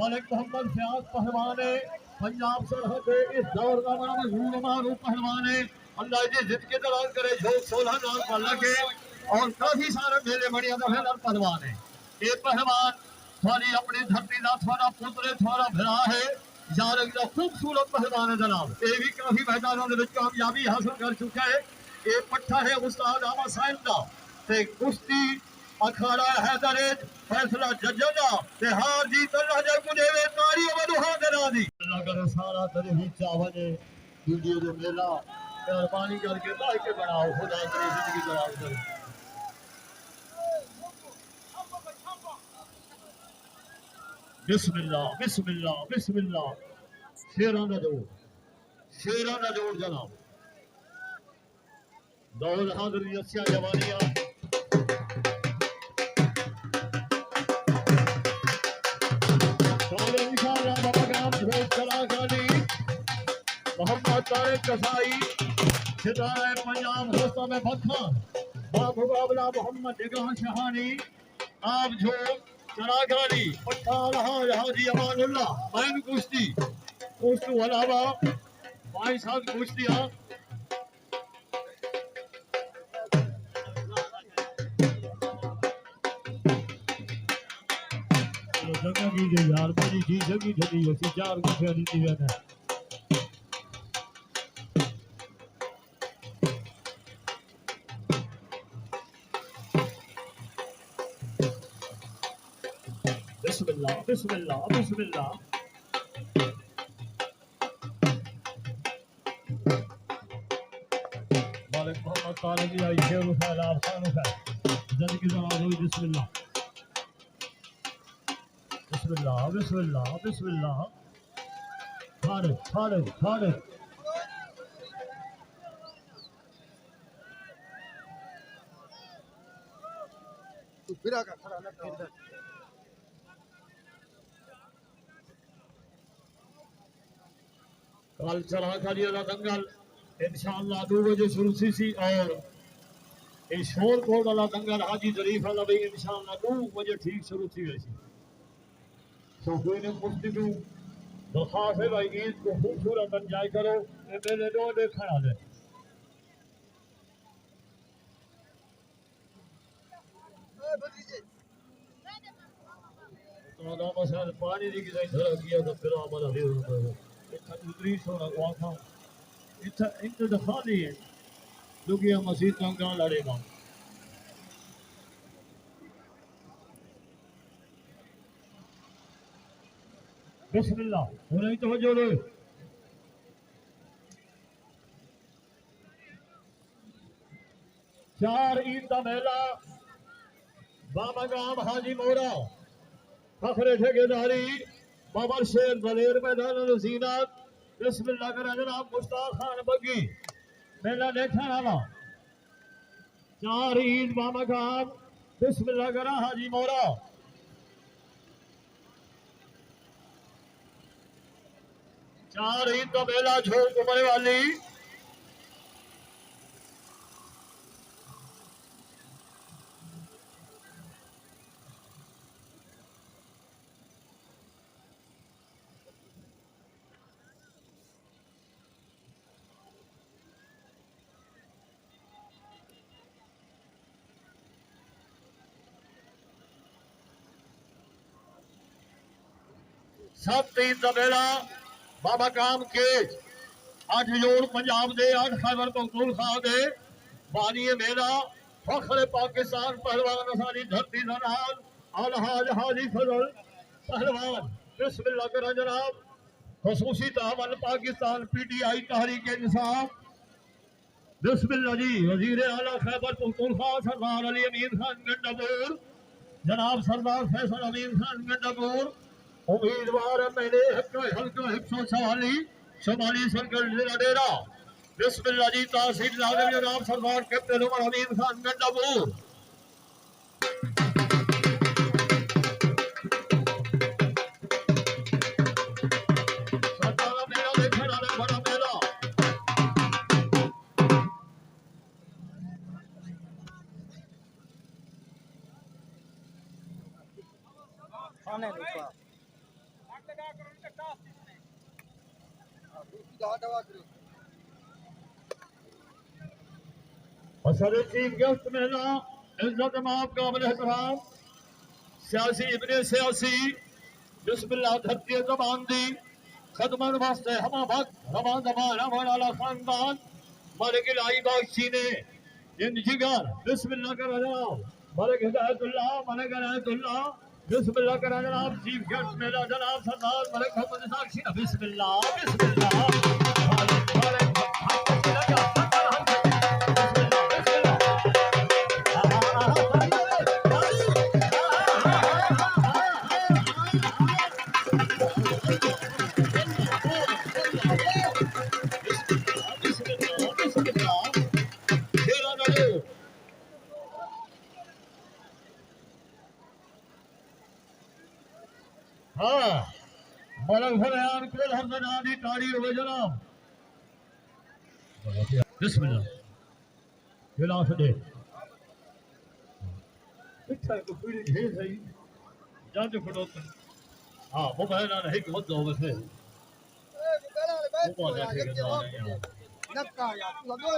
मलिक मोहम्मद फयाज पहलवान है पंजाब सरहद के इस दौर का बड़ा मशहूर मारूफ पहलवान है। अल्लाह जी जिद के दौरान करे जो 16 नाम पर लगे और काफी सारे मेले बढ़िया दफेदार पहलवान है। ये पहलवान थोड़ी अपनी धरती का थोड़ा पुत्र थोड़ा भरा है यार एक खूबसूरत पहलवान है जनाब। ये भी काफी मैदानों में कामयाबी हासिल कर चुका है। ये पट्टा है उस्ताद अहमद साहिब का ते कुश्ती अखाड़ा हैदर फैसला जजदा ते हार जीत अल्लाह जब को देवे तारी वदुहा देना दी अल्लाह करे सारा तेरे ही चावने वीडियो जो मेला मेहरबानी करके भाई के बनाओ खुदा तेरी जिंदगी दराज करे। बिस्मिल्लाह बिस्मिल्लाह बिस्मिल्लाह शेरां दा जोड़ जनाब दौड़ हाजिर यसिया जवानिया मोहम्मद तारिक कसाई सितारे पंजाब होता में भखान बाबुबाबला मोहम्मद निगाह शहानी आप जो चरागानी पठान हाजी अमानुल्लाह मैन कुश्ती उसके अलावा भाई साहब कुश्तियां जगह की जो यार मेरी जी जगी जगी ऐसी चार गुफे दी है ना बिस्मिल्लाह बिस्मिल्लाह बिस्मिल्लाह मालिक मोहम्मद तालिबी आई शेर उठाया आसान उठाया जल्दी की जनाब हुई बिस्मिल्लाह बिस्मिल्लाह बिस्मिल्लाह बिस्मिल्लाह खाड़े खाड़े खाड़े तू फिरा का खड़ा ना फिर कल चला वाला दंगल इंशाअल्लाह 2 बजे शुरू सी और ये शोरकोट वाला दंगल हाजी जरीफ वाला भी इंशाअल्लाह 2 बजे ठीक शुरू थी वैसी तो कोई ने मुफ्ती को दरखास्त है भाई ईद को खूबसूरत एंजॉय करो ये मेरे दो देखना है तो ना मसल पानी दी की धरा किया तो फिर हमारा भी दूसरी सोना वाथा इतना इतना दफा नहीं है जो कि हम मसीद का लड़ेगा बिस्मिल्लाह होने तो जोड़ो चार ईद का मेला बाबा गाम हाजी मोरा फखरे ठेकेदारी बाबर शेर दलेर मैदान नसीनात बिस्मिल्लाह कर जनाब मुश्ताक खान बग्गी मेला देखने वाला चार ईद बाबा गाम बिस्मिल्लाह करा हाजी मोरा चार ईद का मेला छोड़ कुमरे वाली सब 3 का मेला बाबा काम के 8 जोड़ पंजाब दे 8 खैबर पख्तूनख्वा दे बानी मेला फखर पाकिस्तान पहलवान सारी धरती नाल अलहाज हाजी फजल पहलवान बिस्मिल्लाह करा जनाब खसूसी तामल पाकिस्तान पीटीआई तहरीक इंसाफ बिस्मिल्लाह जी वजीर आला खैबर पख्तूनख्वा सरदार अली अमीन खान गंडापुर जनाब सरदार फैसल अमीन खान गंडापुर उम्मीदवार मैंने हल्का 144 सोमाली सर्कल जिला डेरा बिस्मिल्लाह जी तहसील लाजम जनाब सरदार कैप्टन उमर हमीद खान गंडापुर खाने नहीं असद चीफ गेस्ट मेला इज्जत माफ काबिल एहतराम सियासी इब्ने सियासी बिस्मिल्लाह धरती जबान दी खदमत वास्ते हमा वक्त रवा दबाना वाला खानदान मलिक इलाही बख्शी ने इन जिगर बिस्मिल्लाह कर जनाब मलिक हिदायतुल्लाह बिस्मिल्लाह कर जनाब चीफ गेस्ट मेला जनाब सरदार मलिक मोहम्मद साक्षी बिस्मिल्लाह बिस्मिल्लाह हाँ मलक फरयान को हरदनानी तारी हो जनाब बिस्मिल्लाह गिलास दे इच्छा को पूरी है सही जान जो फटो हाँ वो बहना नहीं बहुत दो वैसे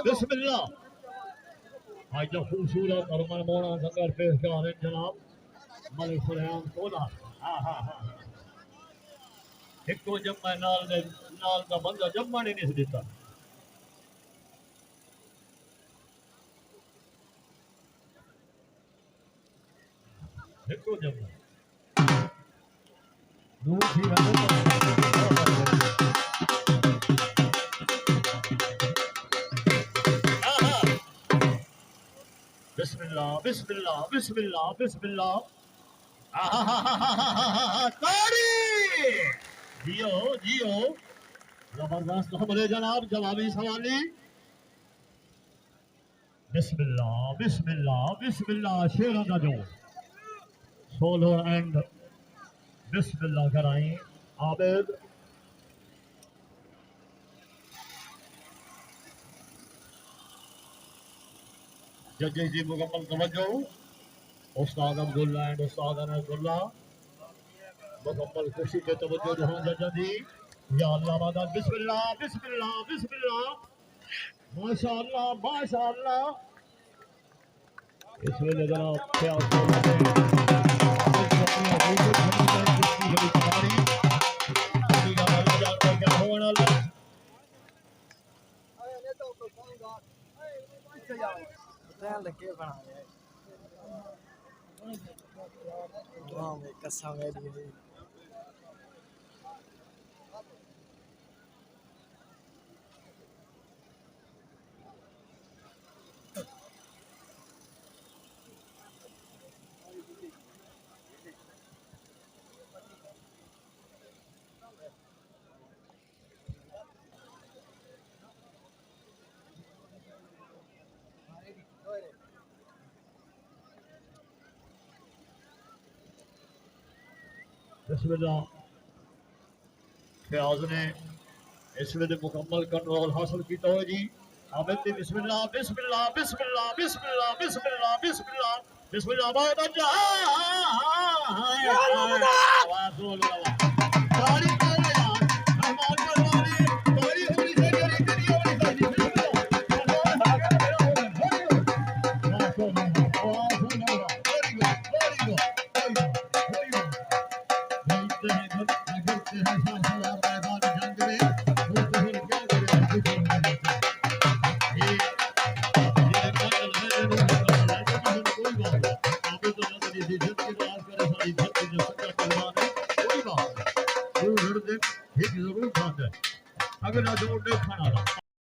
बिस्मिल्लाह आज जो खूबसूरत और मनमोहना संगर पेश कर रहे जनाब मलिक फरयान कोला हाँ हाँ हाँ एक तो जम्मा नाल का बंदा जम्मा नहीं देता एक तो जम्मा दूसरी बिस्मिल्लाह बिस्मिल्लाह बिस्मिल्लाह बिस्मिल्लाह तारी जियो जियो जबरदस्त हमले जनाब जवाबी सवाली बिस्मिल्लाह बिस्मिल्लाह बिस्मिल्लाह शेरों का जो सोलो एंड बिस्मिल्लाह कराई आबिद जजेस जी मुकम्मल तवज्जो उस्ताद अब्दुल्ला एंड उस्ताद अनसुल्ला मुकम्मल खुशी के तवज्जो जहां जजा दी या अल्लाह मदद बिस्मिल्लाह बिस्मिल्लाह बिस्मिल्लाह माशाअल्लाह माशाअल्लाह इस वेले जनाब क्या लगे बना वाह मैं कसम है बिस्मिल्लाह फयाज ने इस वेले मुकम्मल कंट्रोल हासिल किया है जी आबिद बिस्मिल्लाह बिस्मिल्लाह बिस्मिल्लाह बिस्मिल्लाह बिस्मिल्लाह बिस्मिल्लाह बिस्मिल्लाह बहुत अच्छा आवाज बोलो तारीफ करो यार रहमान करवानी तारीफ होनी चाहिए तेरी होनी चाहिए अगर ना जोड़ दे खाना